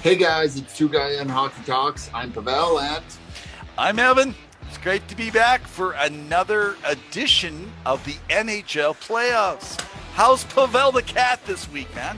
Hey guys, it's Two Guy and Hockey Talks. I'm Pavel, and I'm Evan. It's great to be back for another edition of the NHL playoffs. How's Pavel the Cat this week, man?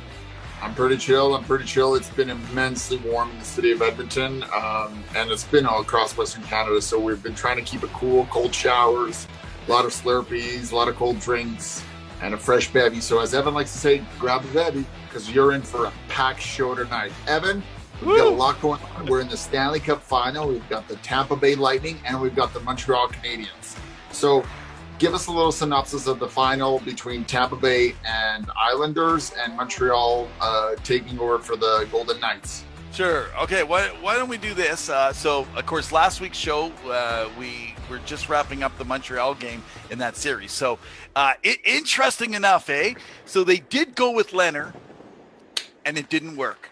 I'm pretty chill. It's been immensely warm in the city of Edmonton, and it's been all across Western Canada. So we've been trying to keep it cool, cold showers, a lot of Slurpees, a lot of cold drinks, and a fresh bevy. So as Evan likes to say, grab a bevy because you're in for a packed show tonight. Evan, we've got a lot going on. We're in the Stanley Cup final. We've got the Tampa Bay Lightning, and we've got the Montreal Canadiens. So give us a little synopsis of the final between Tampa Bay and Islanders and Montreal taking over for the Golden Knights. Sure. Okay. Why don't we do this? So, of course, last week's show, we were just wrapping up the Montreal game in that series. So, interesting enough, eh? So they did go with Leonard, and it didn't work.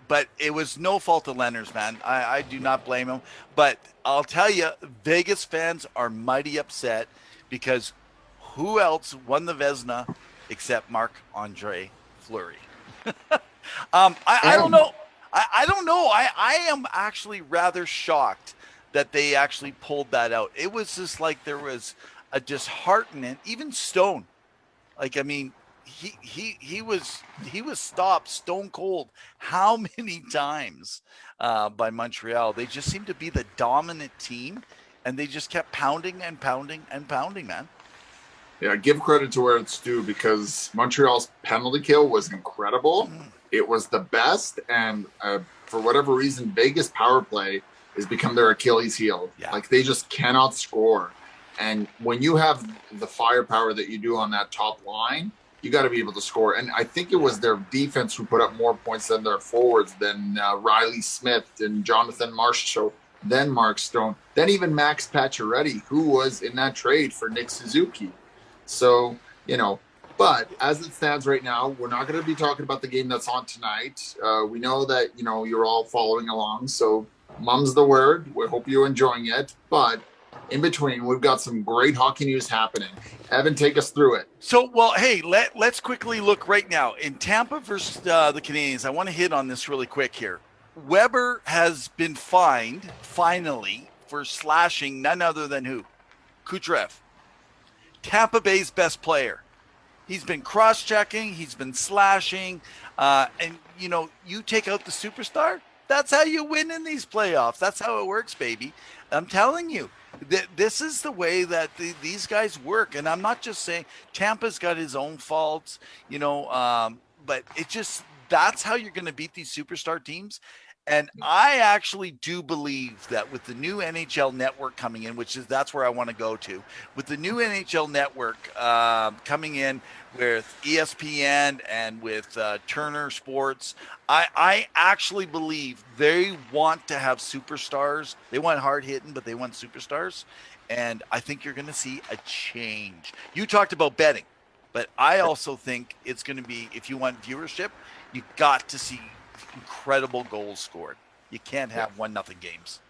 But it was no fault of Leonard's, man. I do not blame him. But I'll tell you, Vegas fans are mighty upset because who else won the Vezina except Marc-Andre Fleury? I don't know. I don't know. I am actually rather shocked that they actually pulled that out. It was just like there was a disheartenment. Even Stone, like I mean, he was stopped stone cold. How many times by Montreal? They just seemed to be the dominant team, and they just kept pounding and pounding and pounding, man. Yeah, give credit to where it's due because Montreal's penalty kill was incredible. It was the best, and for whatever reason, Vegas power play has become their Achilles heel. Yeah. Like they just cannot score. And when you have the firepower that you do on that top line, you got to be able to score. And I think it was their defense who put up more points than their forwards, than Riley Smith and Jonathan Marchessault, then Mark Stone, then even Max Pacioretty, who was in that trade for Nick Suzuki. So, but as it stands right now, we're not going to be talking about the game that's on tonight. We know that, you're all following along. So mum's the word. We hope you're enjoying it. But in between, we've got some great hockey news happening. Evan, take us through it. So, well, hey, let's quickly look right now. In Tampa versus the Canadiens, I want to hit on this really quick here. Weber has been fined, finally, for slashing none other than who? Kucherov. Tampa Bay's best player. He's been cross-checking. He's been slashing. And, you take out the superstar, that's how you win in these playoffs. That's how it works, baby. I'm telling you. This is the way that these guys work. And I'm not just saying Tampa's got his own faults, but it just that's how you're going to beat these superstar teams. And I actually do believe that with the new NHL network coming in, that's where I want to go to, with the new NHL network coming in with ESPN and with Turner Sports, I actually believe they want to have superstars. They want hard hitting, but they want superstars. And I think you're going to see a change. You talked about betting, but I also think it's going to be, if you want viewership, you got to see incredible goals scored. You can't have 1-0 games.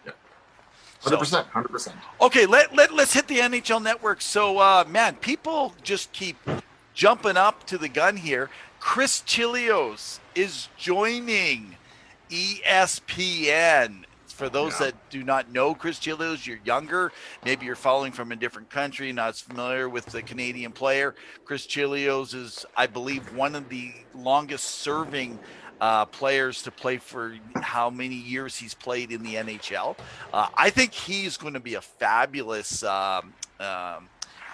Yeah. 100%, 100%. Okay, let's hit the NHL network. So, man, people just keep jumping up to the gun here. Chris Chelios is joining ESPN. For those that do not know Chris Chelios, you're younger. Maybe you're following from a different country, not as familiar with the Canadian player. Chris Chelios is, I believe, one of the longest-serving players to play for how many years he's played in the NHL. I think he's going to be a fabulous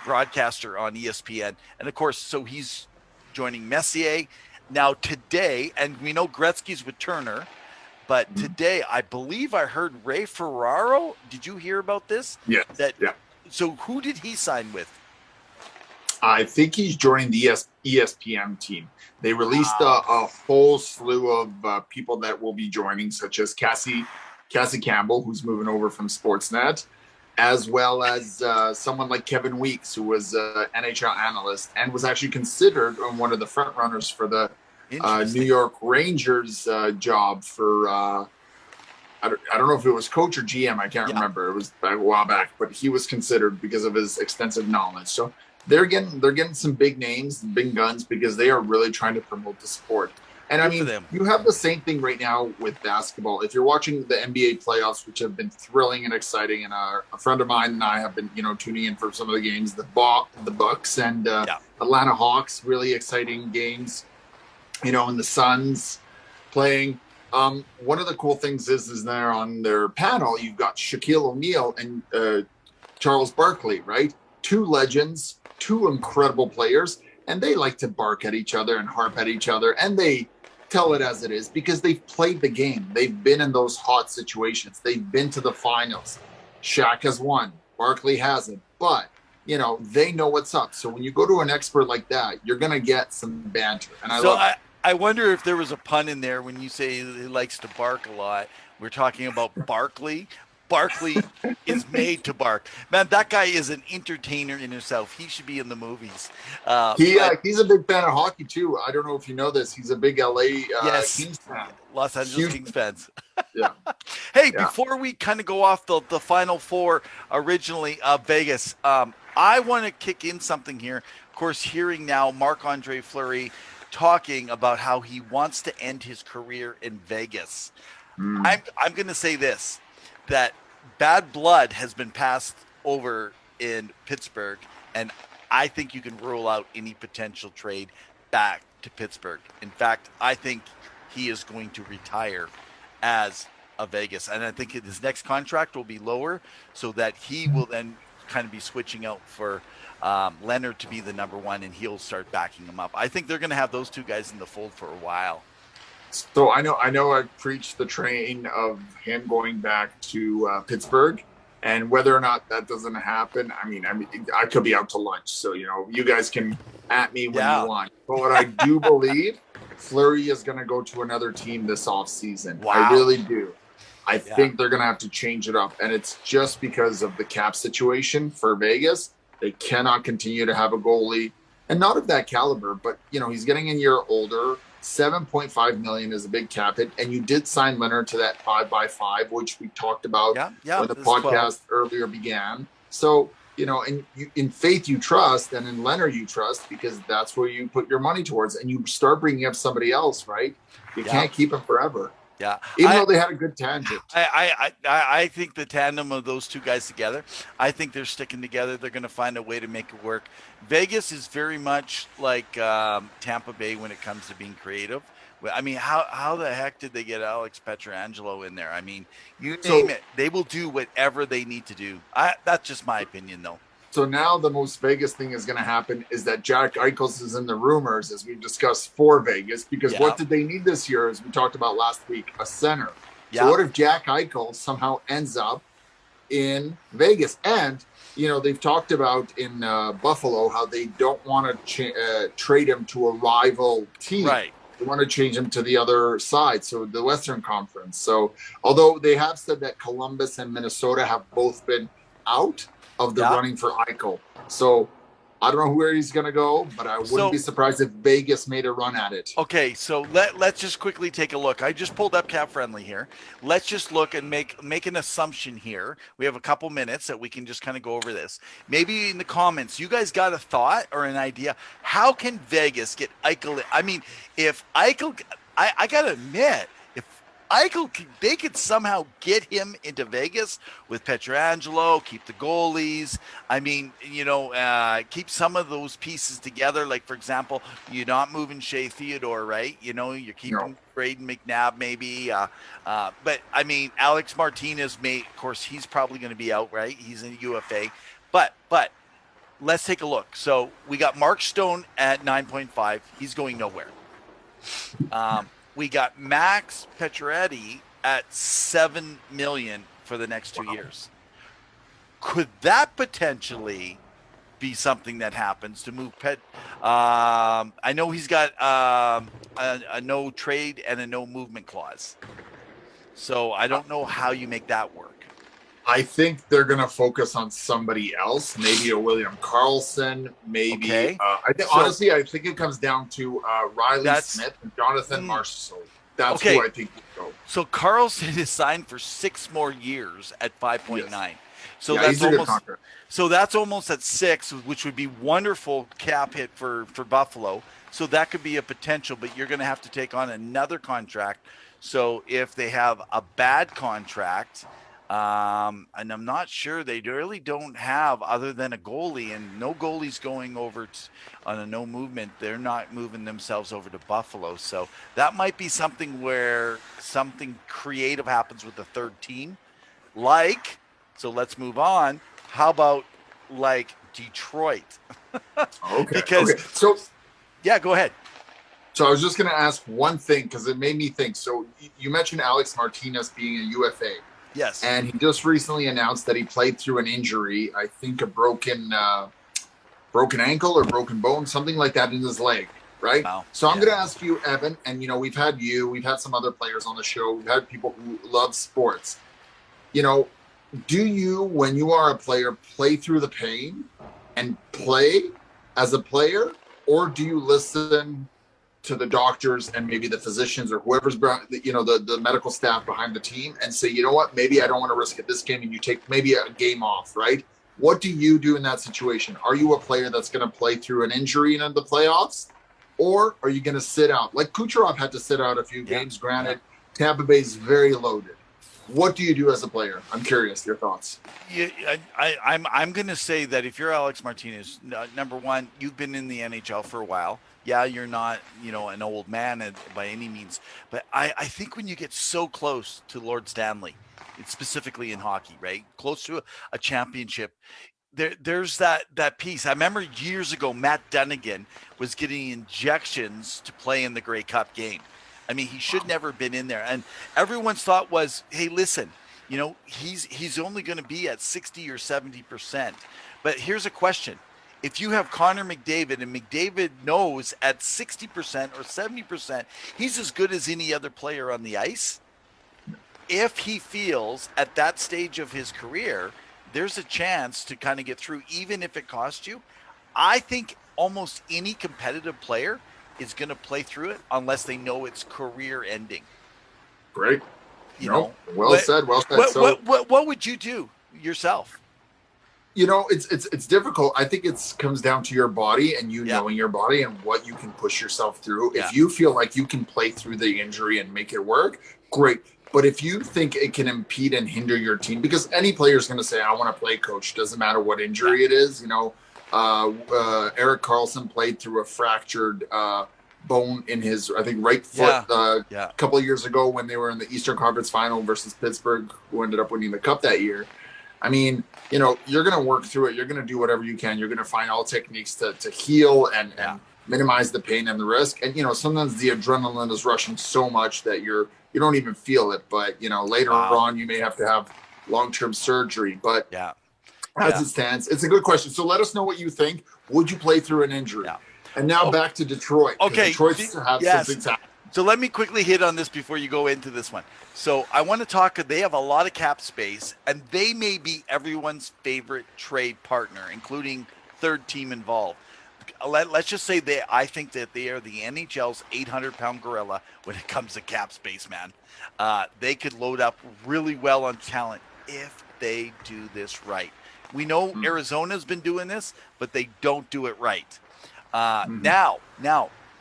broadcaster on ESPN. And, of course, so he's joining Messier. Now, today, and we know Gretzky's with Turner, but today, I believe I heard Ray Ferraro. Did you hear about this? Yeah. So who did he sign with? I think he's joining the ESPN team. They released a whole slew of people that will be joining, such as Cassie Campbell, who's moving over from Sportsnet, as well as someone like Kevin Weeks, who was an NHL analyst and was actually considered one of the front runners for the New York Rangers job for I don't know if it was coach or GM. I can't remember. It was a while back, but he was considered because of his extensive knowledge. So they're getting some big names, big guns, because they are really trying to promote the sport. And I Good for mean, them. you have the same thing right now with basketball. If you're watching the NBA playoffs, which have been thrilling and exciting, and a friend of mine and I have been, tuning in for some of the games, the Bucks and Yeah. Atlanta Hawks, really exciting games. And the Suns playing. One of the cool things is there on their panel, you've got Shaquille O'Neal and Charles Barkley, right? Two legends, two incredible players, and they like to bark at each other and harp at each other, and they tell it as it is because they've played the game. They've been in those hot situations. They've been to the finals. Shaq has won. Barkley hasn't, but they know what's up. So when you go to an expert like that, you're gonna get some banter, and I love it. I wonder if there was a pun in there when you say he likes to bark a lot. We're talking about Barkley. Barkley is made to bark. Man, that guy is an entertainer in himself. He should be in the movies. He's a big fan of hockey too. I don't know if you know this. He's a big LA yes, Kings fan. Los Angeles Kings fans. Yeah. Hey, before we kind of go off the Final Four originally of Vegas, I want to kick in something here. Of course, hearing now Marc-Andre Fleury talking about how he wants to end his career in Vegas. I'm going to say this, that bad blood has been passed over in Pittsburgh, and I think you can rule out any potential trade back to Pittsburgh. In fact, I think he is going to retire as a Vegas, and I think his next contract will be lower so that he will then kind of be switching out for Leonard to be the number one, and he'll start backing him up. I think they're going to have those two guys in the fold for a while. So I know I preached the train of him going back to Pittsburgh, and whether or not that doesn't happen, I mean, I could be out to lunch, so you guys can at me when you want. But what I do believe, Fleury is going to go to another team this offseason. Wow. I really do. I think they're going to have to change it up, and it's just because of the cap situation for Vegas. They cannot continue to have a goalie, and not of that caliber, but he's getting a year older. $7.5 million is a big cap hit, and you did sign Leonard to that 5x5, which we talked about when the podcast earlier began. So and in faith you trust, and in Leonard you trust, because that's where you put your money towards, and you start bringing up somebody else, right? You can't keep him forever. Yeah, even though they had a good tangent. I think the tandem of those two guys together, I think they're sticking together. They're going to find a way to make it work. Vegas is very much like Tampa Bay when it comes to being creative. I mean, how the heck did they get Alex Pietrangelo in there? I mean, you name it, they will do whatever they need to do. That's just my opinion, though. So now the most Vegas thing is going to happen is that Jack Eichel is in the rumors, as we've discussed, for Vegas, because what did they need this year, as we talked about last week? A center. So what if Jack Eichel somehow ends up in Vegas? And, they've talked about in Buffalo how they don't want to trade him to a rival team. Right. They want to change him to the other side, so the Western Conference. So although they have said that Columbus and Minnesota have both been out of the running for Eichel. So I don't know where he's going to go, but I wouldn't be surprised if Vegas made a run at it. Okay, so let's just quickly take a look. I just pulled up Cap Friendly here. Let's just look and make an assumption here. We have a couple minutes that we can just kind of go over this. Maybe in the comments, you guys got a thought or an idea. How can Vegas get Eichel? I mean, if Eichel, I got to admit, Eichel, they could somehow get him into Vegas with Pietrangelo, keep the goalies. I mean, keep some of those pieces together. Like, for example, you're not moving Shea Theodore, right? You're keeping Braden McNabb maybe. But, I mean, Alex Martinez, of course, he's probably going to be out, right? He's in UFA. But let's take a look. So we got Mark Stone at 9.5. He's going nowhere. We got Max Pacioretty at $7 million for the next 2 years. Could that potentially be something that happens to move Pet? I know he's got a no trade and a no movement clause. So I don't know how you make that work. I think they're going to focus on somebody else, maybe a William Karlsson, maybe. Okay. Honestly, I think it comes down to Riley Smith and Jonathan Marchessault. That's who I think will go. So Karlsson is signed for 6 more years at 5.9. Yes. So that's almost at 6, which would be wonderful cap hit for Buffalo. So that could be a potential, but you're going to have to take on another contract. So if they have a bad contract, and I'm not sure they really don't have other than a goalie, and no goalies going over on a no movement. They're not moving themselves over to Buffalo. So that might be something where something creative happens with the third team. So let's move on. How about like Detroit? Okay. Because So yeah, go ahead. So I was just going to ask one thing because it made me think. So you mentioned Alex Martinez being a UFA. Yes. And he just recently announced that he played through an injury, I think a broken ankle or broken bone, something like that in his leg, right? Wow. So I'm going to ask you, Evan, and we've had some other players on the show, we've had people who love sports. Do you, when you are a player, play through the pain and play as a player, or do you listen to the doctors and maybe the physicians or whoever's, the medical staff behind the team and say, you know what, maybe I don't want to risk it this game, and you take maybe a game off, right? What do you do in that situation? Are you a player that's going to play through an injury in the playoffs, or are you going to sit out? Like Kucherov had to sit out a few games, granted. Tampa Bay is very loaded. What do you do as a player? I'm curious, your thoughts. Yeah, I'm going to say that if you're Alex Martinez, number one, you've been in the NHL for a while. Yeah, you're not, an old man by any means. But I think when you get so close to Lord Stanley, specifically in hockey, right? Close to a championship, there's that piece. I remember years ago, Matt Dunnigan was getting injections to play in the Grey Cup game. I mean, he should never have been in there. And everyone's thought was, hey, listen, he's only going to be at 60 or 70%. But here's a question. If you have Connor McDavid, and McDavid knows at 60% or 70%, he's as good as any other player on the ice. If he feels at that stage of his career, there's a chance to kind of get through, even if it costs you. I think almost any competitive player is going to play through it unless they know it's career ending. Great. Well said. What would you do yourself? It's difficult. I think it comes down to your body and knowing your body and what you can push yourself through. If you feel like you can play through the injury and make it work, great. But if you think it can impede and hinder your team, because any player is going to say, I want to play, coach, doesn't matter what injury it is. Erik Karlsson played through a fractured bone in his, I think, right foot a couple of years ago when they were in the Eastern Conference Final versus Pittsburgh, who ended up winning the Cup that year. I mean, you're going to work through it. You're going to do whatever you can. You're going to find all techniques to heal and minimize the pain and the risk. And, sometimes the adrenaline is rushing so much that you don't even feel it. But, later on, you may have to have long-term surgery. But as it stands, it's a good question. So let us know what you think. Would you play through an injury? Yeah. And now back to Detroit. Okay. Detroit's have some things happen. So let me quickly hit on this before you go into this one. So I want to talk, they have a lot of cap space, and they may be everyone's favorite trade partner, including third team involved. Let's just say I think that they are the NHL's 800-pound gorilla when it comes to cap space, man. They could load up really well on talent if they do this right. We know Arizona's been doing this, but they don't do it right. Now,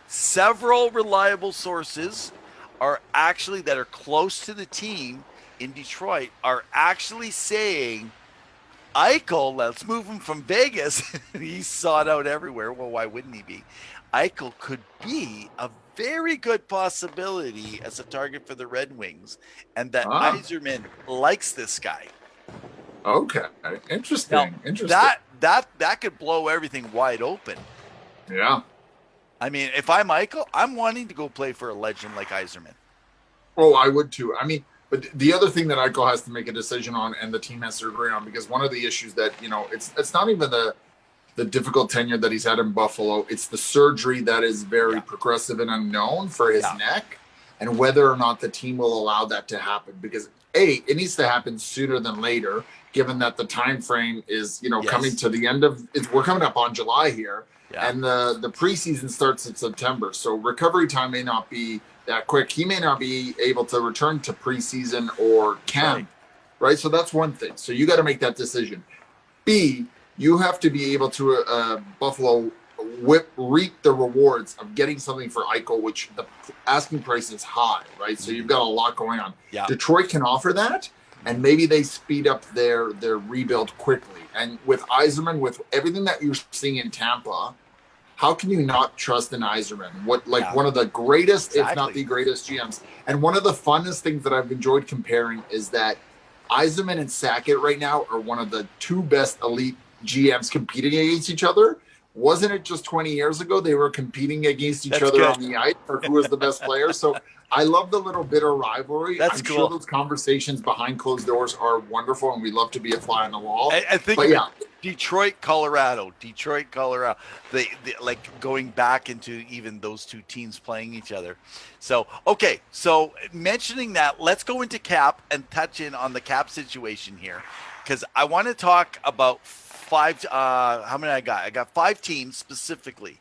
several reliable sources that are close to the team in Detroit are actually saying, Eichel, let's move him from Vegas. He's sought out everywhere. Well, why wouldn't he be? Eichel could be a very good possibility as a target for the Red Wings, and that Yzerman likes this guy. Okay, interesting. That could blow everything wide open. Yeah. I mean, if I'm Eichel, I'm wanting to go play for a legend like Yzerman. Oh, I would too. I mean, but the other thing that Eichel has to make a decision on, and the team has to agree on, because one of the issues that, it's not even the difficult tenure that he's had in Buffalo. It's the surgery that is very progressive and unknown for his neck, and whether or not the team will allow that to happen. Because it needs to happen sooner than later, given that the time frame is, coming to the end of it. We're coming up on July here. Yeah. And the preseason starts in September. So recovery time may not be that quick. He may not be able to return to preseason or camp, right? So that's one thing. So you got to make that decision. B, you have to be able to, Buffalo reap the rewards of getting something for Eichel, which the asking price is high, right? So you've got a lot going on. Yeah. Detroit can offer that, and maybe they speed up their rebuild quickly. And with Yzerman, with everything that you're seeing in Tampa, how can you not trust an Yzerman? One of the greatest, if not the greatest GMs. And one of the funnest things that I've enjoyed comparing is that Yzerman and Sackett right now are one of the two best elite GMs competing against each other. Wasn't it just 20 years ago they were competing against each other on the ice for who was the best player? So I love the little bitter rivalry. I'm sure those conversations behind closed doors are wonderful, and we love to be a fly on the wall. I think Detroit, Colorado. They like going back into even those two teams playing each other. So, okay. So mentioning that, let's go into cap and touch in on the cap situation here, because I want to talk about five. How many I got? I got 5 teams specifically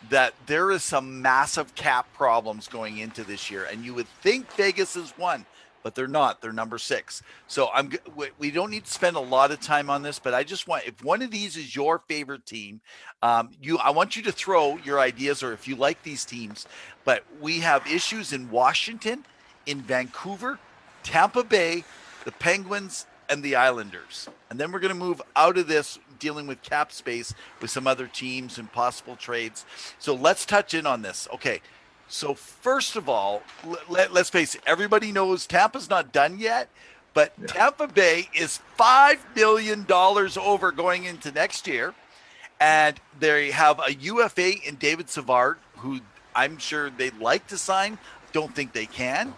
that there is some massive cap problems going into this year, and you would think Vegas is one, but they're not. They're number 6. So we don't need to spend a lot of time on this, but I just want, if one of these is your favorite team, I want you to throw your ideas, or if you like these teams. But we have issues in Washington, in Vancouver, Tampa Bay, the Penguins, and the Islanders. And then we're going to move out of this dealing with cap space with some other teams and possible trades. So let's touch in on this. Okay. So first of all, let's face it, everybody knows Tampa's not done yet, but Tampa Bay is $5 million over going into next year. And they have a UFA in David Savard, who I'm sure they'd like to sign. Don't think they can.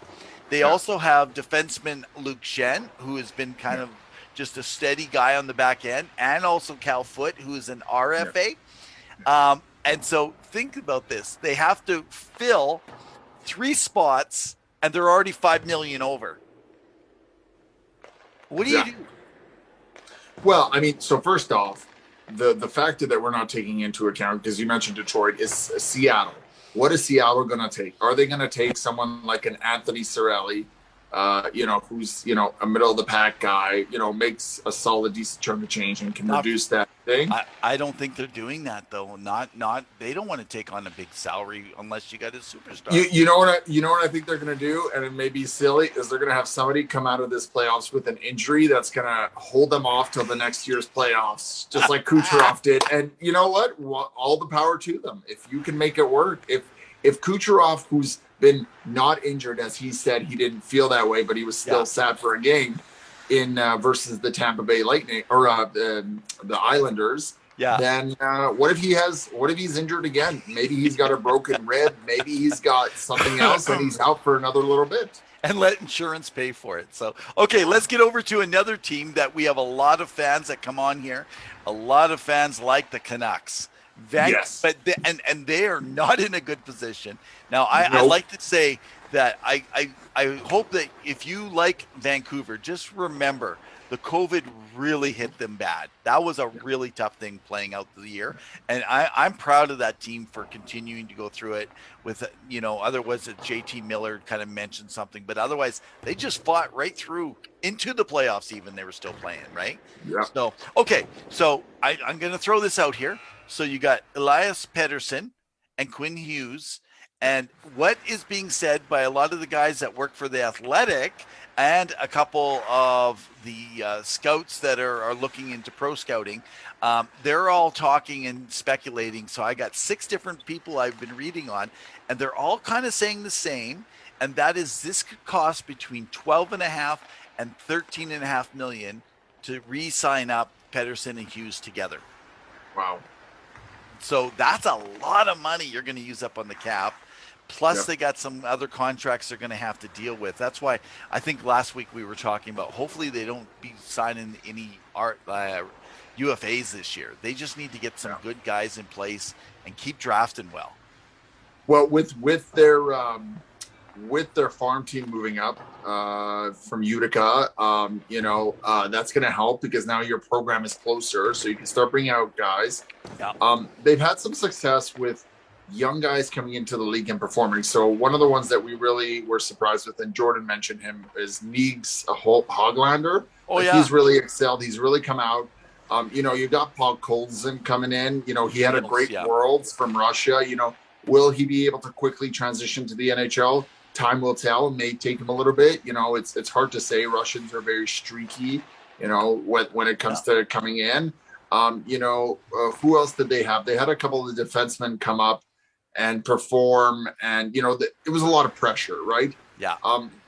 They also have defenseman Luke Shen, who has been kind of just a steady guy on the back end, and also Cal Foote, who is an RFA. And so think about this. They have to fill 3 spots, and they're already $5 million over. What do you do? Well, I mean, so first off, the factor that we're not taking into account, because you mentioned Detroit, is Seattle. What is Seattle going to take? Are they going to take someone like an Anthony Cirelli, who's, a middle of the pack guy, makes a solid, decent chunk of change and can reduce that thing? I don't think they're doing that though. They don't want to take on a big salary unless you got a superstar. You know what I think they're going to do, and it may be silly, is they're going to have somebody come out of this playoffs with an injury that's going to hold them off till the next year's playoffs, just like Kucherov did. And you know what? All the power to them. If you can make it work, if Kucherov, who's been not injured, as he said, he didn't feel that way, but he was still sat for a game in versus the Tampa Bay Lightning or the Islanders. Yeah. Then what if he's injured again? Maybe he's got a broken rib. Maybe he's got something else, and he's out for another little bit. And let insurance pay for it. So, okay, let's get over to another team that we have a lot of fans that come on here. A lot of fans like the Canucks. Yes. But they are not in a good position. Now, I like to say that I hope that if you like Vancouver, just remember the COVID really hit them bad. That was a really tough thing playing out the year. And I'm proud of that team for continuing to go through it with, otherwise JT Miller kind of mentioned something, but otherwise they just fought right through into the playoffs. Even they were still playing, right? Yeah. So, okay. So I'm going to throw this out here. So you got Elias Pettersson and Quinn Hughes. And what is being said by a lot of the guys that work for The Athletic and a couple of the scouts that are looking into pro scouting, they're all talking and speculating. So I got 6 different people I've been reading on, and they're all kind of saying the same. And that is, this could cost between $12.5 and $13.5 million to re-sign up Pettersson and Hughes together. Wow. So that's a lot of money you're going to use up on the cap. Plus, they got some other contracts they're going to have to deal with. That's why I think last week we were talking about hopefully they don't be signing any UFAs this year. They just need to get some good guys in place and keep drafting well. Well, with their farm team moving up from Utica, that's going to help because now your program is closer, so you can start bringing out guys. Yeah. They've had some success with young guys coming into the league and performing. So one of the ones that we really were surprised with, and Jordan mentioned him, is Nils Hoglander. Oh, yeah. He's really excelled. He's really come out. You got Paul Colson coming in. He had a Niels, great yeah. Worlds from Russia. Will he be able to quickly transition to the NHL? Time will tell. It may take him a little bit. It's hard to say. Russians are very streaky. When it comes to coming in. Who else did they have? They had a couple of defensemen come up and perform, and it was a lot of pressure, right? Yeah.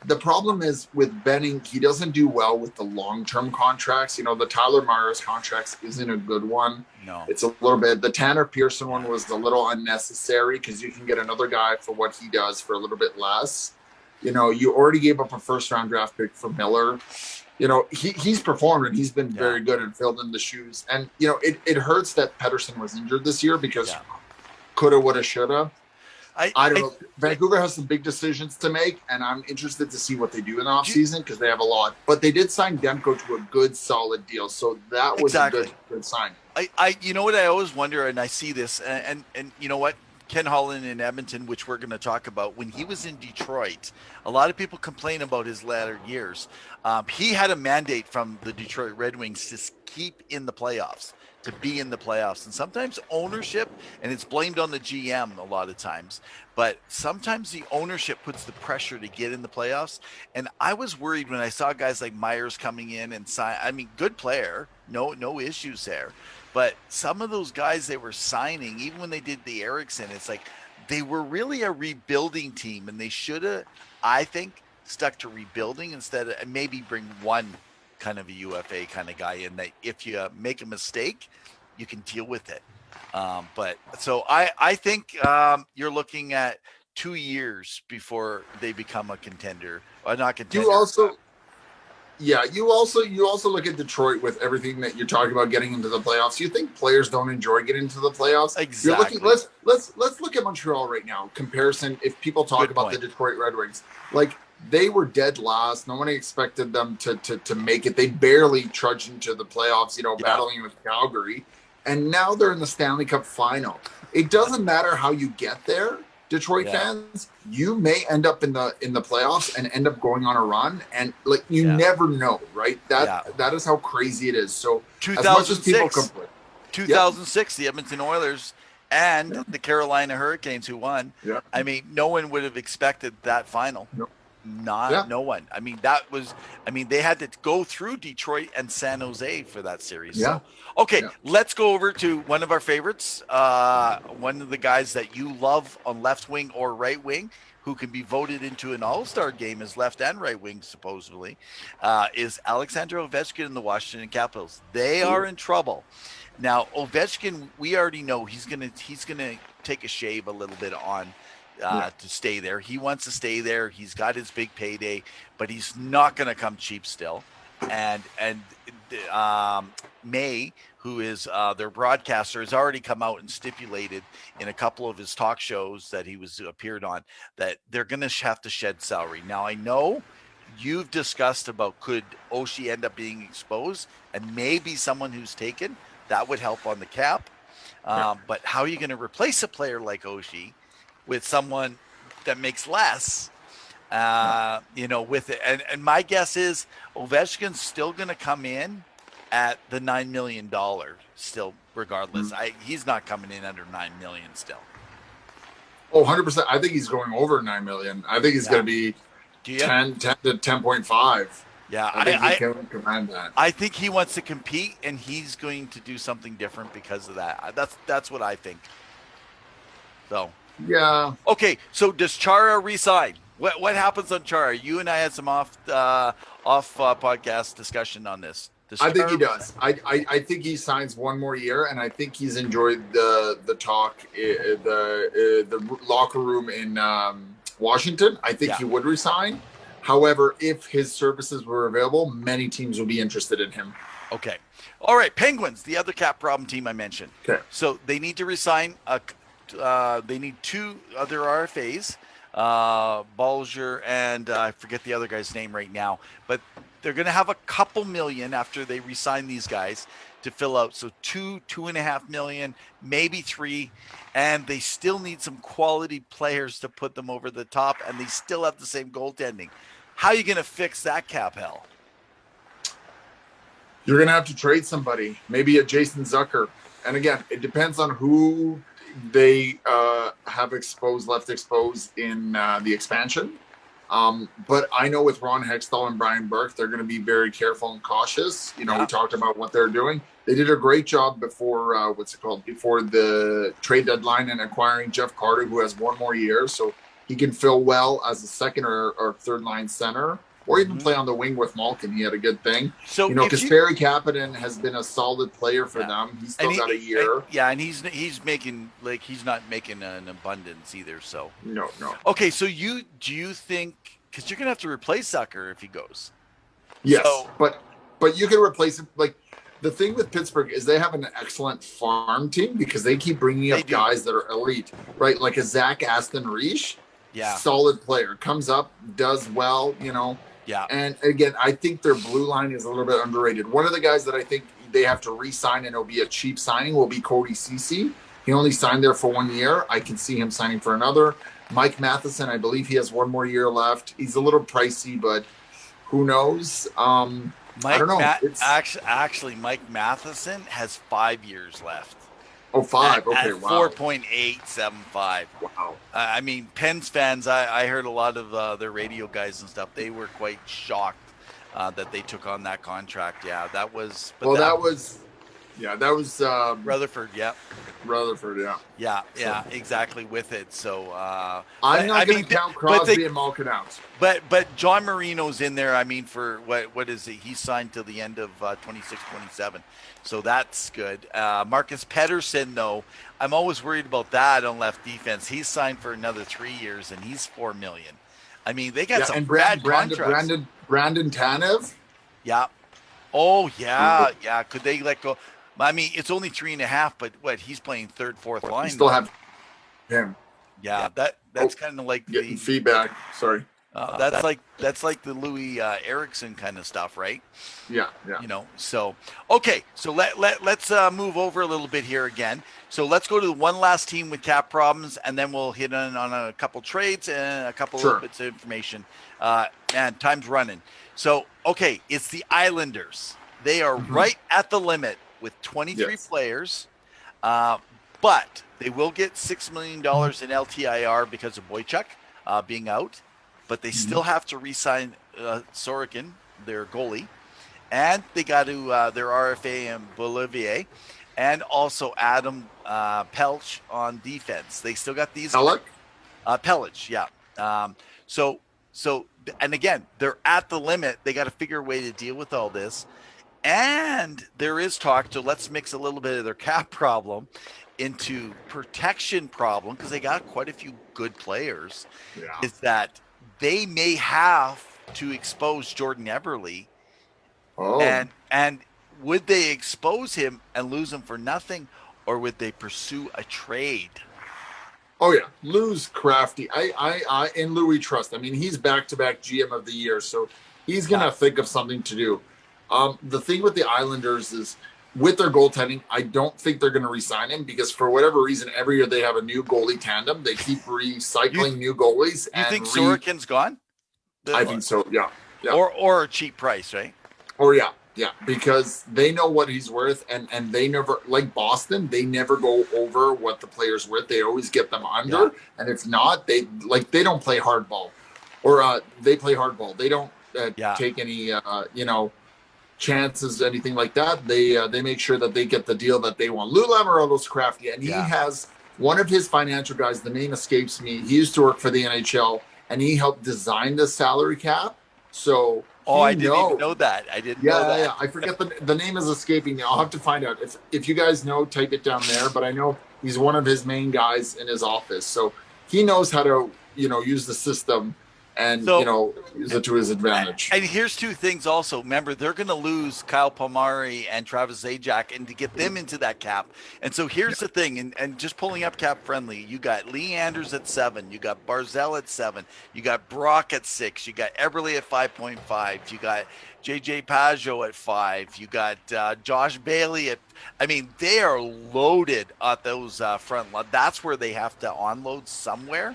The problem is with Benning, he doesn't do well with the long-term contracts. The Tyler Myers contracts isn't a good one. No. It's a little bit. The Tanner Pearson one was a little unnecessary because you can get another guy for what he does for a little bit less. You already gave up a first-round draft pick for Miller. He's performed and he's been very good and filled in the shoes. And, it hurts that Pettersson was injured this year because coulda, woulda, shoulda. I don't know. Vancouver has some big decisions to make, and I'm interested to see what they do in the offseason because they have a lot. But they did sign Demko to a good, solid deal. So that was a good sign. You know what I always wonder, and I see this, and you know what? Ken Holland in Edmonton, which we're going to talk about, when he was in Detroit, a lot of people complain about his latter years. He had a mandate from the Detroit Red Wings to keep in the playoffs, to be in the playoffs. And sometimes ownership, and it's blamed on the GM a lot of times, but sometimes the ownership puts the pressure to get in the playoffs. And I was worried when I saw guys like Myers coming in and sign. I mean, good player, no issues there. But some of those guys they were signing, even when they did the Eriksson, it's like they were really a rebuilding team, and they should have, I think, stuck to rebuilding instead of, and maybe bring one kind of a UFA kind of guy in that if you make a mistake, you can deal with it. But so I think you're looking at 2 years before they become a contender, or not contender. You also look at Detroit with everything that you're talking about getting into the playoffs. You think players don't enjoy getting into the playoffs? Exactly. Let's look at Montreal right now. Comparison. If people talk about the Detroit Red Wings, like they were dead last. No one expected them to make it. They barely trudged into the playoffs. Battling with Calgary, and now they're in the Stanley Cup final. It doesn't matter how you get there. Detroit fans, you may end up in the playoffs and end up going on a run, and never know, right? That is how crazy it is. So 2006, the Edmonton Oilers and the Carolina Hurricanes who won. Yeah. I mean, no one would have expected that final. Nope. No one. I mean, they had to go through Detroit and San Jose for that series. Yeah. So, okay, let's go over to one of our favorites. One of the guys that you love on left wing or right wing, who can be voted into an all-star game as left and right wing, supposedly, is Alexander Ovechkin in the Washington Capitals. They are in trouble. Now, Ovechkin, we already know he's gonna take a shave a little bit on to stay there. He wants to stay there. He's got his big payday, but he's not going to come cheap still. And May, who is their broadcaster, has already come out and stipulated in a couple of his talk shows that he appeared on that they're going to have to shed salary. Now, I know you've discussed about could Oshie end up being exposed and maybe someone who's taken. That would help on the cap. But how are you going to replace a player like Oshie with someone that makes less, with it? And my guess is Ovechkin's still going to come in at the $9 million still, regardless. He's not coming in under $9 million still. Oh, 100%. I think he's going over $9 million. I think he's going to be 10 to 10.5. Yeah, I think he can command that. I think he wants to compete, and he's going to do something different because of that. That's what I think. So. Yeah. Okay, so does Chara resign? What happens on Chara? You and I had some off podcast discussion on this. I think he does. I think he signs one more year, and I think he's enjoyed the talk, the locker room in Washington. I think he would resign. However, if his services were available, many teams would be interested in him. Okay. All right. Penguins, the other cap problem team I mentioned. Okay. So they need to resign. They need two other RFAs, Balger and I forget the other guy's name right now, but they're going to have a couple million after they resign these guys to fill out. So 2.5 million, maybe 3. And they still need some quality players to put them over the top. And they still have the same goaltending. How are you going to fix that cap hell? You're going to have to trade somebody, maybe a Jason Zucker. And again, it depends on who they have left exposed in the expansion. But I know with Ron Hextall and Brian Burke, they're going to be very careful and cautious. You know, we talked about what they're doing. They did a great job before, before the trade deadline and acquiring Jeff Carter, who has one more year. So he can fill well as a second or third line center, or even play on the wing with Malkin. He had a good thing. So, you know, because Barry Kapanen has been a solid player for them. He's still got a year. And he's making, like, he's not making an abundance either. So no. Okay, so do you think, because you're gonna have to replace Zucker if he goes? Yes, so, but you can replace him. Like, the thing with Pittsburgh is they have an excellent farm team because they keep bringing up guys that are elite, right? Like a Zach Aston Reich, solid player, comes up, does well, you know. Yeah. And again, I think their blue line is a little bit underrated. One of the guys that I think they have to re-sign, and it'll be a cheap signing, will be Cody Ceci. He only signed there for 1 year. I can see him signing for another. Mike Matheson, I believe he has one more year left. He's a little pricey, but who knows? I don't know. Actually, Mike Matheson has 5 years left. Oh, 5. Okay, at wow. 4.875. Wow. I mean, Pens fans, I heard a lot of their radio guys and stuff. They were quite shocked that they took on that contract. Yeah, that was. That was Rutherford. Yeah. Rutherford. Yeah. Yeah, exactly with it. So I'm not going to count Crosby and Malkin out. But John Marino's in there. I mean, for what is he? He's signed till the end of 26-27. So that's good. Marcus Pettersson, though, I'm always worried about that on left defense. He's signed for another 3 years, and he's $4 million. I mean, they got some bad contracts. Brandon Tanev. Yeah. Oh yeah. Could they let go? I mean, it's only 3.5, but what, he's playing third, fourth line. You still have him. Yeah, that's kind of like getting feedback. Sorry. That's like the Louis Erickson kind of stuff, right? Yeah. You know, so okay, so let's move over a little bit here again. So let's go to the one last team with cap problems, and then we'll hit on a couple trades and a couple little bits of information. Man, time's running. So okay, it's the Islanders. They are right at the limit with 23 players, but they will get $6 million in LTIR because of Boychuk being out. But they still have to re-sign Sorokin, their goalie, and they got to their RFA and Bolivier, and also Adam Pelch on defense. They still got these. Pelch, yeah. So, and again, they're at the limit. They got to figure a way to deal with all this. And there is talk, so let's mix a little bit of their cap problem into protection problem, because they got quite a few good players, is that they may have to expose Jordan Eberle. And would they expose him and lose him for nothing, or would they pursue a trade? Oh yeah, lose Crafty. I in Louis trust. I mean, he's back-to-back GM of the year, so he's gonna think of something to do. The thing with the Islanders is, with their goaltending, I don't think they're going to re-sign him, because for whatever reason, every year they have a new goalie tandem. They keep recycling new goalies. You think Sorokin's gone? I think so. Yeah. Or a cheap price, right? Or yeah, because they know what he's worth, and they never, like Boston, they never go over what the player's worth. They always get them under, and if not, they don't play hardball, or they play hardball. They don't take any chances, anything like that. They make sure that they get the deal that they want. Lou Lamoriello's crafty, and he has one of his financial guys, the name escapes me. He used to work for the NHL, and he helped design the salary cap. So I didn't even know that. I didn't know that. I forget the name is escaping me. I'll have to find out. If you guys know, type it down there. But I know he's one of his main guys in his office, so he knows how to use the system and use it to his advantage. And here's two things also. Remember, they're going to lose Kyle Palmieri and Travis Zajac, and to get them into that cap. And so here's the thing, and just pulling up Cap Friendly, you got Lee Anders at 7, you got Barzell at 7, you got Brock at 6, you got Eberle at 5.5, you got JJ Pajot at 5, you got Josh Bailey at. I mean, they are loaded at those front line. That's where they have to unload somewhere.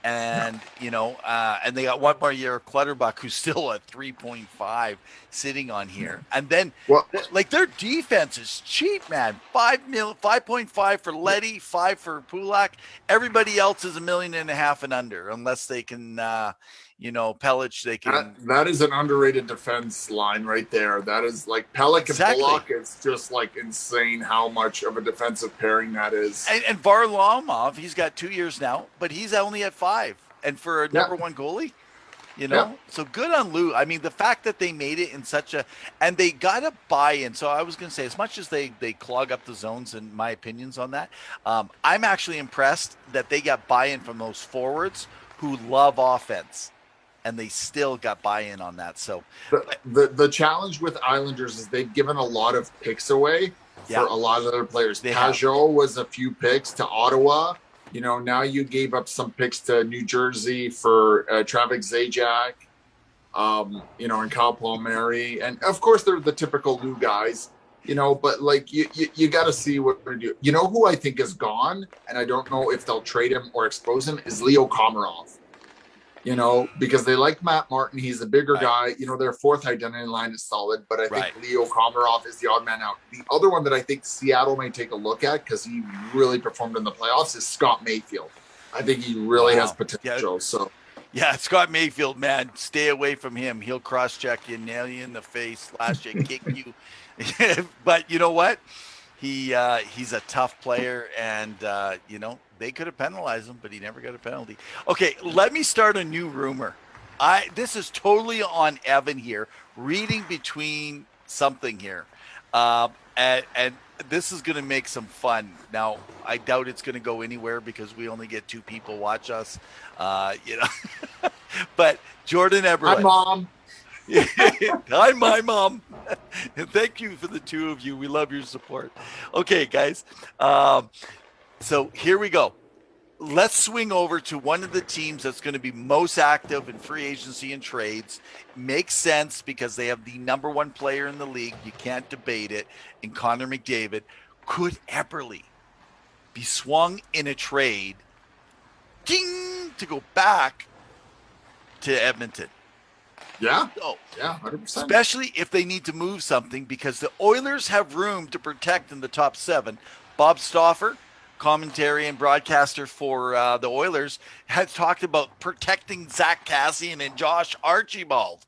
And and they got one more year of Clutterbuck, who's still at 3.5 sitting on here. And then Well, like their defense is cheap, man. 5.5 for Letty, 5 for Pulak. Everybody else is $1.5 million and under, unless they can Pellich, they can. that is an underrated defense line right there. That is like Pellick Exactly. and Bullock. It's just like insane how much of a defensive pairing that is. And Varlamov, he's got 2 years now, but he's only at 5. And for a number one goalie, so good on Lou. I mean, the fact that they made it in and they got a buy-in. So I was going to say, as much as they clog up the zones, and my opinions on that, I'm actually impressed that they got buy-in from those forwards who love offense, and they still got buy-in on that. So the challenge with Islanders is they've given a lot of picks away for a lot of their players. Pajot was a few picks to Ottawa. Now you gave up some picks to New Jersey for Travis Zajac, and Kyle Palmieri. And of course, they're the typical Lou guys, but like you got to see what they're doing. You know who I think is gone, and I don't know if they'll trade him or expose him, is Leo Komarov. Because they like Matt Martin. He's a bigger guy. Their fourth identity line is solid, but I think Leo Komarov is the odd man out. The other one that I think Seattle may take a look at, because he really performed in the playoffs, is Scott Mayfield. I think he really has potential. Yeah, Scott Mayfield, man, stay away from him. He'll cross-check you, nail you in the face, slash you, kick you. But you know what? He's a tough player, and they could have penalized him, but he never got a penalty. Okay, let me start a new rumor. This is totally on Evan here, reading between something here, and this is going to make some fun. Now, I doubt it's going to go anywhere because we only get 2 people watch us, But Jordan Eberle. Hi, Mom. Hi, my mom. And thank you for the 2 of you. We love your support. Okay, guys. So here we go. Let's swing over to one of the teams that's going to be most active in free agency and trades. Makes sense because they have the number 1 player in the league. You can't debate it. In Connor McDavid. Could Eberle be swung in a trade to go back to Edmonton? Yeah. Yeah, 100%. Especially if they need to move something, because the Oilers have room to protect in the top 7. Bob Stauffer, commentary and broadcaster for the Oilers, has talked about protecting Zach Kassian and Josh Archibald.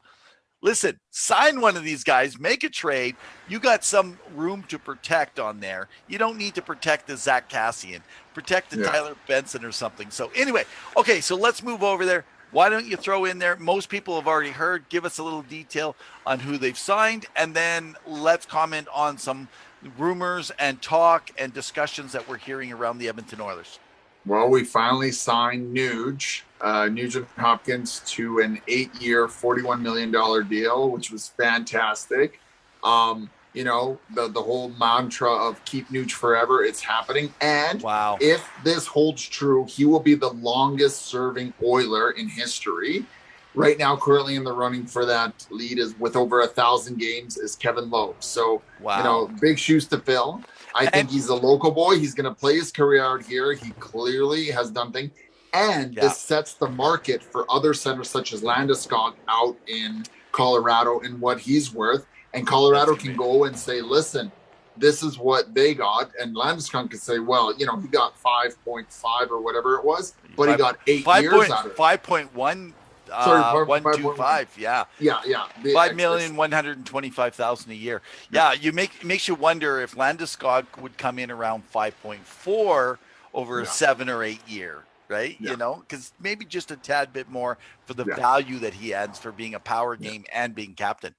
Listen, sign one of these guys, make a trade. You got some room to protect on there. You don't need to protect the Zach Kassian. Protect the Tyler Benson or something. So anyway, okay, so let's move over there. Why don't you throw in there? Most people have already heard. Give us a little detail on who they've signed, and then let's comment on some rumors and talk and discussions that we're hearing around the Edmonton Oilers. Well, we finally signed Nugent Hopkins to an 8-year, $41 million deal, which was fantastic. The whole mantra of keep Nuge forever, it's happening. And if this holds true, he will be the longest serving Oiler in history. Right now, currently in the running for that lead is with over 1,000 games is Kevin Lowe. So, big shoes to fill. I think he's a local boy. He's going to play his career out here. He clearly has done things. And this sets the market for other centers such as Landeskog out in Colorado and what he's worth. And Colorado can go and say, listen, this is what they got. And Landeskog can say, well, he got 5.5 or whatever it was, but he got 8 years out of it. 5.1. 125, yeah. 5,125,000 a year. Yeah, makes you wonder if Landeskog would come in around 5.4 over a 7 or 8 year, right? Because maybe just a tad bit more for the value that he adds for being a power game and being captain.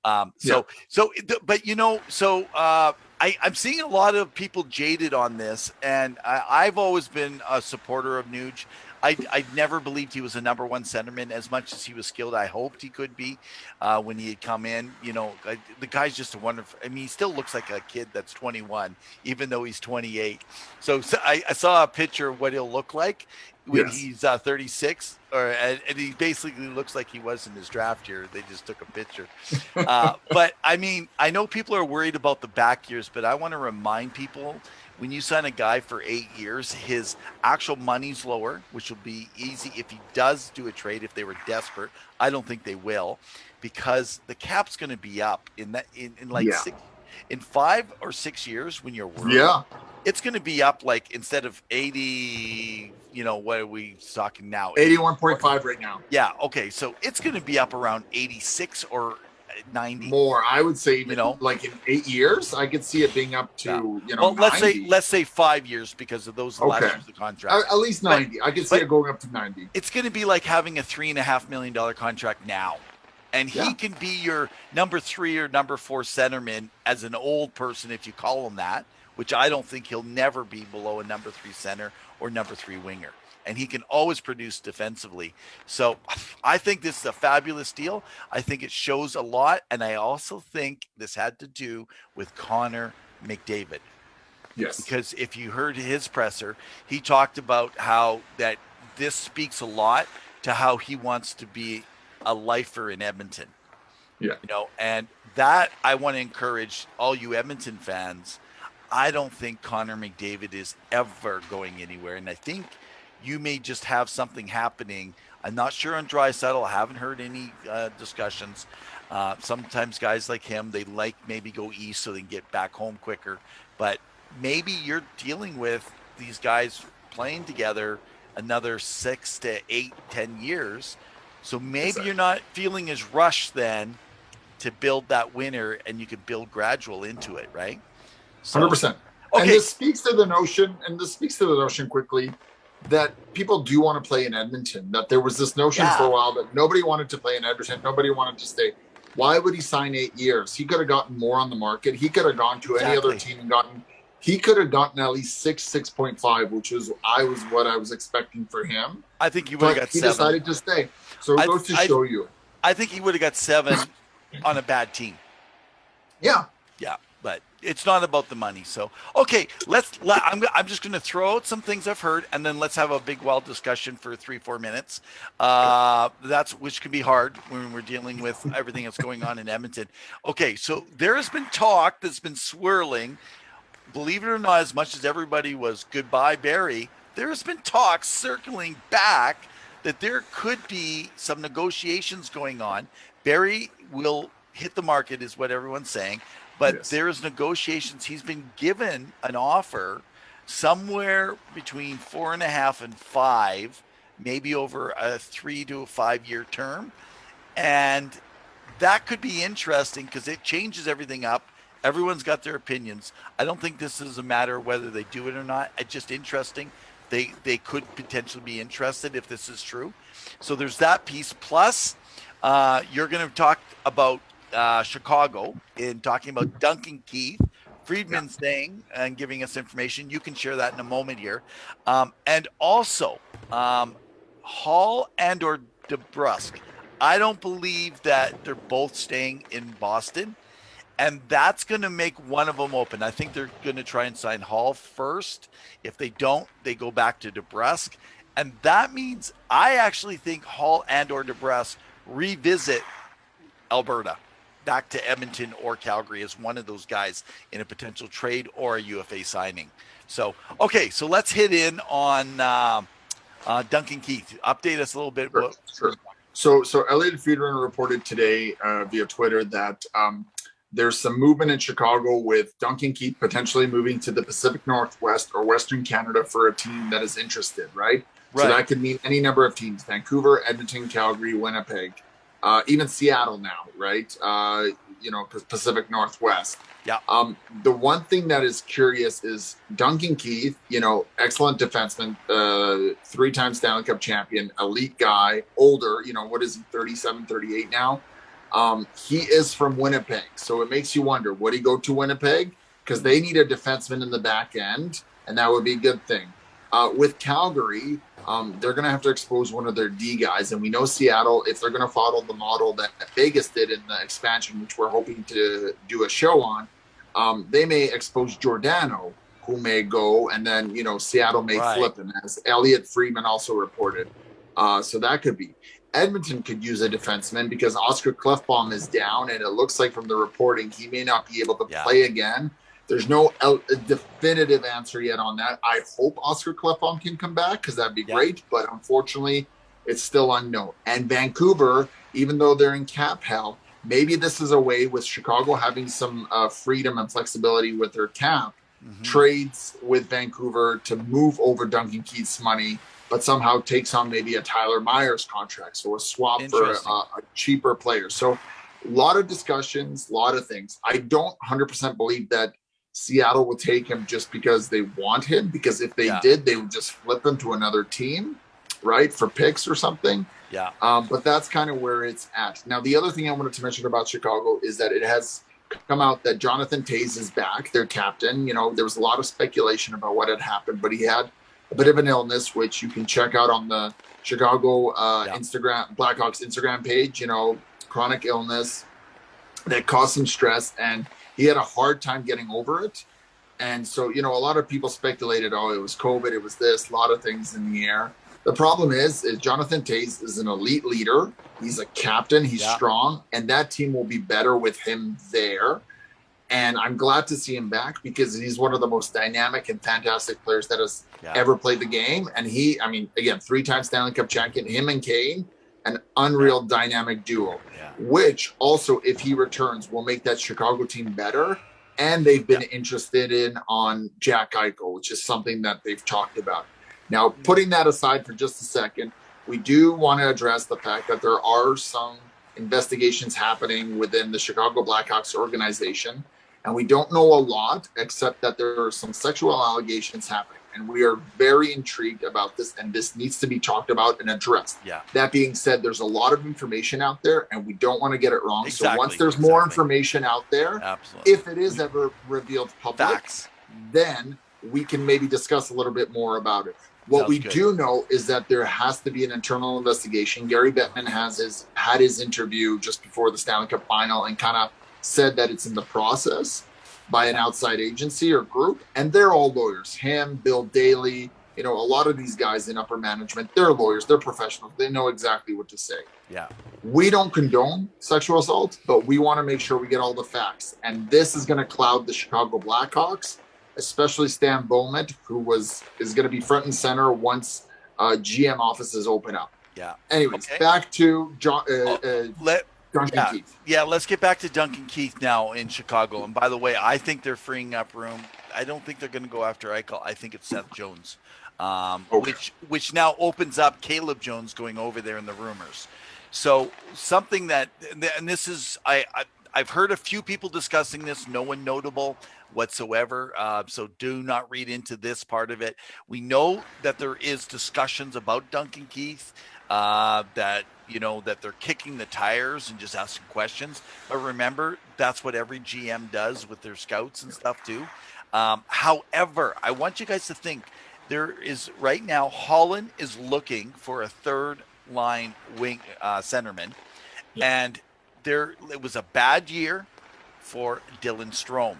I'm seeing a lot of people jaded on this, and I've always been a supporter of Nuge. I never believed he was a number 1 centerman as much as he was skilled. I hoped he could be when he had come in. The guy's just a wonderful. I mean, he still looks like a kid that's 21, even though he's 28. So I saw a picture of what he'll look like when Yes. he's 36, and he basically looks like he was in his draft year. They just took a picture. But I mean, I know people are worried about the back years, but I want to remind people when you sign a guy for 8 years, his actual money's lower, which will be easy if he does do a trade if they were desperate. I don't think they will, because the cap's going to be up in like Yeah. in 5 or 6 years when you're worried. Yeah. It's going to be up like instead of 80, what are we talking now? 81.5 right now. Yeah. Okay. So it's going to be up around 86 or 90. More, I would say, even You know? like in 8 years, I could see it being up to Well, 90. let's say 5 years because of those last Okay. years of the contract. At least 90. I could see but- it going up to 90. It's going to be like having a $3.5 million contract now. And he Yeah. can be your number 3 or number 4 centerman as an old person, if you call him that, which I don't think he'll never be below a number 3 center or number 3 winger. And he can always produce defensively. So I think this is a fabulous deal. I think it shows a lot. And I also think this had to do with Connor McDavid. Yes. Because if you heard his presser, he talked about how that this speaks a lot to how he wants to be a lifer in Edmonton. Yeah. And that I want to encourage all you Edmonton fans. I don't think Connor McDavid is ever going anywhere. And I think you may just have something happening. I'm not sure on Draisaitl. I haven't heard any discussions. Sometimes guys like him, they like maybe go east so they can get back home quicker. But maybe you're dealing with these guys playing together another 6 to 8, 10 years. So maybe Exactly. you're not feeling as rushed then to build that winner, and you can build gradual into it, right? So, 100%. Okay. And this speaks to the notion, quickly, that people do want to play in Edmonton. That there was this notion Yeah. for a while that nobody wanted to play in Edmonton. Nobody wanted to stay. Why would he sign 8 years? He could have gotten more on the market. He could have gone to any other Exactly. team and gotten. He could have gotten at least 6.5, which was what I was expecting for him. I think he would have But got he 7. decided to stay. So it goes to show you. I think he would have got 7 on a bad team. Yeah. Yeah, but it's not about the money. So, okay, I'm just going to throw out some things I've heard, and then let's have a big, wild discussion for 3-4 minutes. Which can be hard when we're dealing with everything that's going on in Edmonton. Okay, so there has been talk that's been swirling. Believe it or not, as much as everybody was goodbye Barry, there has been talk circling back that there could be some negotiations going on. Barry will hit the market is what everyone's saying, but Yes. there is negotiations. He's been given an offer somewhere between 4.5 and 5, maybe over a 3 to 5 year term. And that could be interesting because it changes everything up. Everyone's got their opinions. I don't think this is a matter of whether they do it or not. It's just interesting. They could potentially be interested if this is true. So there's that piece. Plus, you're going to talk about Chicago in talking about Duncan Keith. Friedman's saying and giving us information. You can share that in a moment here. And also, Hall and or DeBrusk. I don't believe that they're both staying in Boston. And that's going to make one of them open. I think they're going to try and sign Hall first. If they don't, they go back to DeBrusk. And that means I actually think Hall and or DeBrusk revisit Alberta back to Edmonton or Calgary as one of those guys in a potential trade or a UFA signing. So, okay, so let's hit in on Duncan Keith. Update us a little bit. Sure. So Elliot Friedman reported today via Twitter that there's some movement in Chicago with Duncan Keith potentially moving to the Pacific Northwest or Western Canada for a team that is interested, right? So that could mean any number of teams: Vancouver, Edmonton, Calgary, Winnipeg, even Seattle now, right? Pacific Northwest. Yeah. The one thing that is curious is Duncan Keith, excellent defenseman, 3-time Stanley Cup champion, elite guy, older, what is he, 37, 38 now? He is from Winnipeg. So it makes you wonder, would he go to Winnipeg? Because they need a defenseman in the back end, and that would be a good thing. With Calgary, they're going to have to expose one of their D guys. And we know Seattle, if they're going to follow the model that Vegas did in the expansion, which we're hoping to do a show on, they may expose Giordano. who may go, and then Seattle may Right. flip him, as Elliot Friedman also reported. So that could be. Edmonton could use a defenseman because Oscar Klefbom is down, and it looks like from the reporting he may not be able to play again. There's no definitive answer yet on that. I hope Oscar Klefbom can come back because that'd be great, but unfortunately, it's still unknown. And Vancouver, even though they're in cap hell, maybe this is a way with Chicago having some freedom and flexibility with their cap, trades with Vancouver to move over Duncan Keith's money, but somehow takes on maybe a Tyler Myers contract. So a swap for a cheaper player. So a lot of discussions, a lot of things. I don't 100% believe that Seattle will take him just because they want him, because if they did, they would just flip him to another team, right, for picks or something. Yeah. But that's kind of where it's at. Now, the other thing I wanted to mention about Chicago is that it has come out that Jonathan Toews is back, their captain. There was a lot of speculation about what had happened, but he had a bit of an illness, which you can check out on the Chicago Instagram, Blackhawks Instagram page, chronic illness that caused some stress, and he had a hard time getting over it. And so, a lot of people speculated, oh, it was COVID, it was this, a lot of things in the air. The problem is Jonathan Toews is an elite leader. He's a captain. He's strong, and that team will be better with him there. And I'm glad to see him back because he's one of the most dynamic and fantastic players that has ever played the game. And he, again, 3-time Stanley Cup champion, him and Kane, an unreal dynamic duo, which also, if he returns, will make that Chicago team better. And they've been interested in on Jack Eichel, which is something that they've talked about. Now, putting that aside for just a second, we do want to address the fact that there are some investigations happening within the Chicago Blackhawks organization. And we don't know a lot, except that there are some sexual allegations happening. And we are very intrigued about this, and this needs to be talked about and addressed. Yeah. That being said, there's a lot of information out there, and we don't want to get it wrong. So once there's more information out there, if it is ever revealed public, then we can maybe discuss a little bit more about it. What we do know is that there has to be an internal investigation. Gary Bettman had his interview just before the Stanley Cup final and kind of said that it's in the process by an outside agency or group, and they're all lawyers. Him, Bill Daly, a lot of these guys in upper management, they're lawyers, they're professionals, they know exactly what to say. Yeah. We don't condone sexual assault, but we want to make sure we get all the facts. And this is going to cloud the Chicago Blackhawks, especially Stan Bowman, who is going to be front and center once GM offices open up. Yeah. Anyways, back to Duncan Keith. Yeah, let's get back to Duncan Keith now in Chicago. And by the way, I think they're freeing up room. I don't think they're going to go after Eichel. I think it's Seth Jones, which now opens up Caleb Jones going over there in the rumors. So something that, and this is, I've heard a few people discussing this, no one notable whatsoever. So do not read into this part of it. We know that there is discussions about Duncan Keith, that they're kicking the tires and just asking questions. But remember, that's what every GM does with their scouts and stuff too. However, I want you guys to think there is right now, Holland is looking for a third line wing centerman. And it was a bad year for Dylan Strome.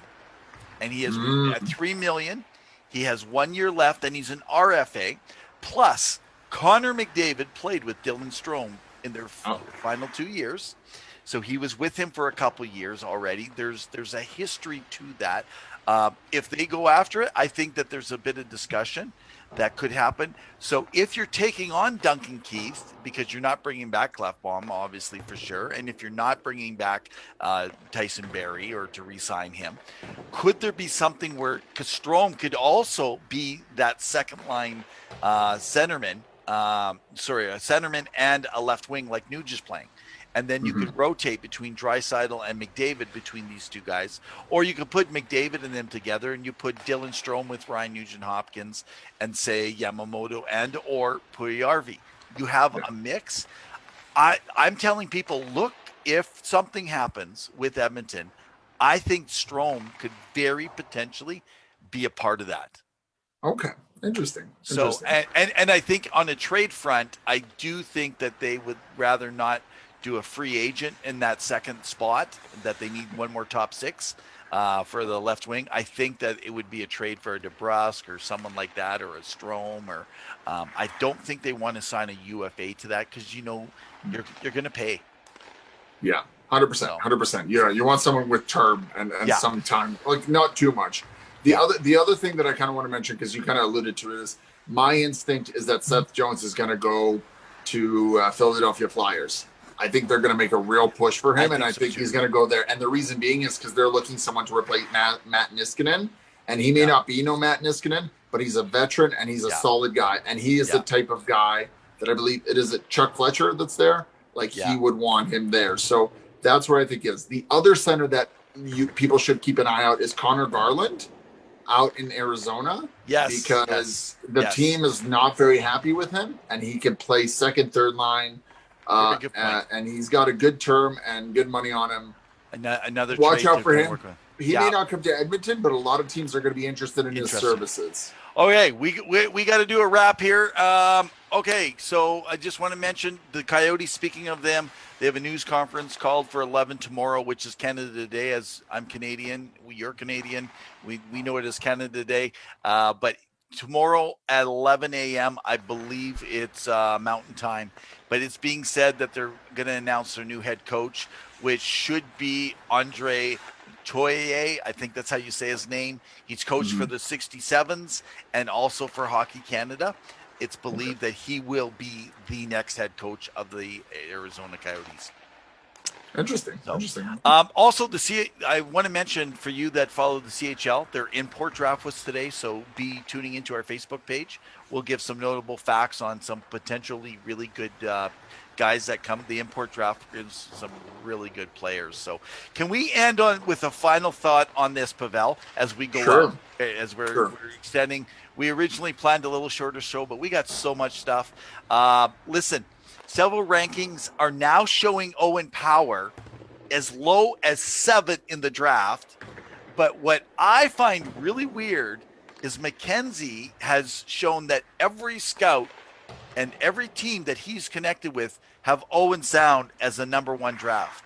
And he is at $3 million. He has 1 year left, and he's an RFA. Plus, Connor McDavid played with Dylan Strome in their final 2 years. So he was with him for a couple of years already. There's a history to that. If they go after it, I think that there's a bit of discussion that could happen. So if you're taking on Duncan Keith, because you're not bringing back Klefbom, obviously, for sure, and if you're not bringing back Tyson Barrie or to re-sign him, could there be something where Strome could also be that second line centerman, a centerman and a left wing like Nuge is playing? And then you could rotate between Draisaitl and McDavid between these two guys. Or you could put McDavid and them together, and you put Dylan Strome with Ryan Nugent-Hopkins and say Yamamoto and or Puljujarvi. You have a mix. I'm telling people, look, if something happens with Edmonton, I think Strome could very potentially be a part of that. Okay. Interesting. So, and I think on a trade front, I do think that they would rather not do a free agent in that second spot, that they need one more top six. for the left wing. I think that it would be a trade for a DeBrusque or someone like that, or a Strome, or I don't think they want to sign a UFA to that because you're going to pay. Yeah, 100%, 100%. Yeah, you want someone with term and some time, like not too much. The other thing that I kind of want to mention, because you kind of alluded to it, is my instinct is that Seth Jones is going to go to Philadelphia Flyers. I think they're going to make a real push for him, and I think he's going to go there. And the reason being is because they're looking someone to replace Matt Niskanen, and he may not be no Matt Niskanen, but he's a veteran and he's a solid guy, and he is the type of guy that I believe Chuck Fletcher that's there. Like he would want him there. So that's where I think is. The other center that people should keep an eye out is Connor Garland out in Arizona. Yes. Because the team is not very happy with him, and he can play second, third line. And he's got a good term and good money on him. Another watch out for him. He may not come to Edmonton, but a lot of teams are going to be interested in his services. Okay, we got to do a wrap here. Okay, so I just want to mention the Coyotes. Speaking of them, they have a news conference called for 11 tomorrow, which is Canada Day. As I'm Canadian, you're Canadian. We know it is Canada Day, but tomorrow at 11 a.m., I believe it's Mountain Time. But it's being said that they're going to announce their new head coach, which should be Andre Toye. I think that's how you say his name. He's coached for the 67s and also for Hockey Canada. It's believed that he will be the next head coach of the Arizona Coyotes. Interesting. Also, I want to mention for you that follow the CHL, their import draft was today, so be tuning into our Facebook page. We'll give some notable facts on some potentially really good guys that come. The import draft is some really good players. So can we end with a final thought on this, Pavel, as we go on, as we're extending? We originally planned a little shorter show, but we got so much stuff. Listen, several rankings are now showing Owen Power as low as 7th in the draft. But what I find really weird is Mackenzie has shown that every scout and every team that he's connected with have Owen Sound as the number 1 draft.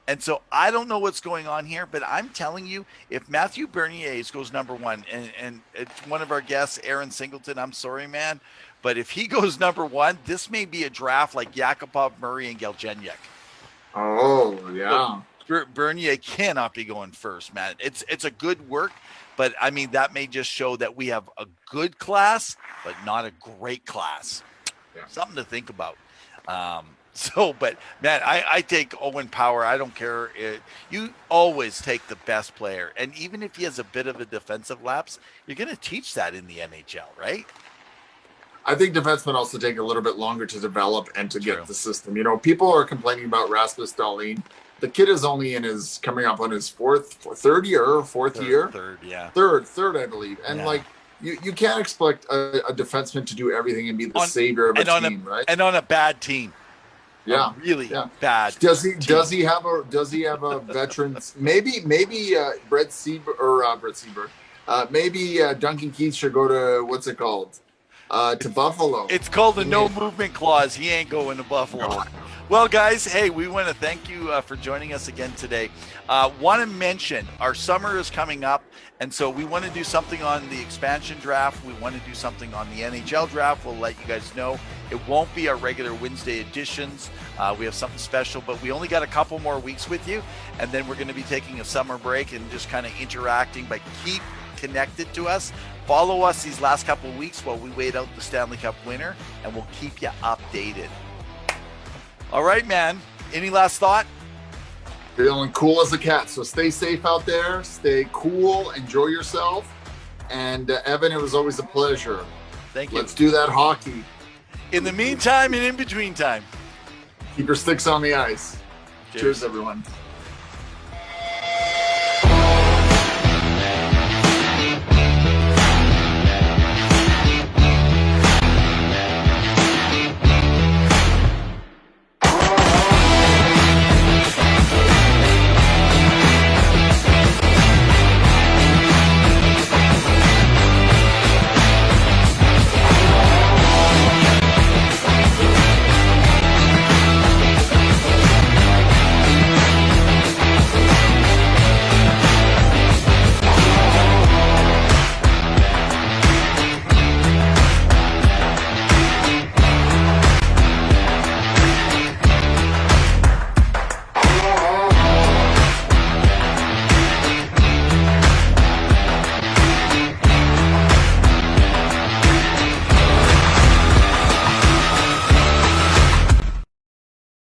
And so I don't know what's going on here, but I'm telling you, if Matthew Bernier goes number 1, and it's one of our guests, Aaron Singleton, I'm sorry, man, but if he goes number 1, this may be a draft like Yakupov, Murray, and Galchenyuk. Oh, yeah. Bernier cannot be going first, man. It's a good work, but I mean, that may just show that we have a good class, but not a great class. Yeah. Something to think about. But man, I take Owen Power. I don't care. You always take the best player. And even if he has a bit of a defensive lapse, you're going to teach that in the NHL, right? I think defensemen also take a little bit longer to develop and to get the system. You know, people are complaining about Rasmus Dahlin. The kid is only coming up on his third year, third, I believe. And you can't expect a defenseman to do everything and be the savior of a team, right? And on a bad team. Yeah, bad. Does he have a veteran? Maybe Brett Seabird. Maybe Duncan Keith should go to what's it called? To Buffalo. It's called the no movement clause. He ain't going to Buffalo. No. Well, guys, hey, we want to thank you for joining us again today. Want to mention our summer is coming up, and so we want to do something on the expansion draft. We want to do something on the NHL draft. We'll let you guys know. It won't be our regular Wednesday editions. We have something special, but we only got a couple more weeks with you, and then we're going to be taking a summer break and just kind of interacting, but keep connected to us. Follow us these last couple of weeks while we wait out the Stanley Cup winner, and we'll keep you updated. All right, man. Any last thought? Feeling cool as a cat. So stay safe out there. Stay cool. Enjoy yourself. And Evan, it was always a pleasure. Thank you. Let's do that hockey. In the meantime and in between time. Keep your sticks on the ice. Cheers everyone.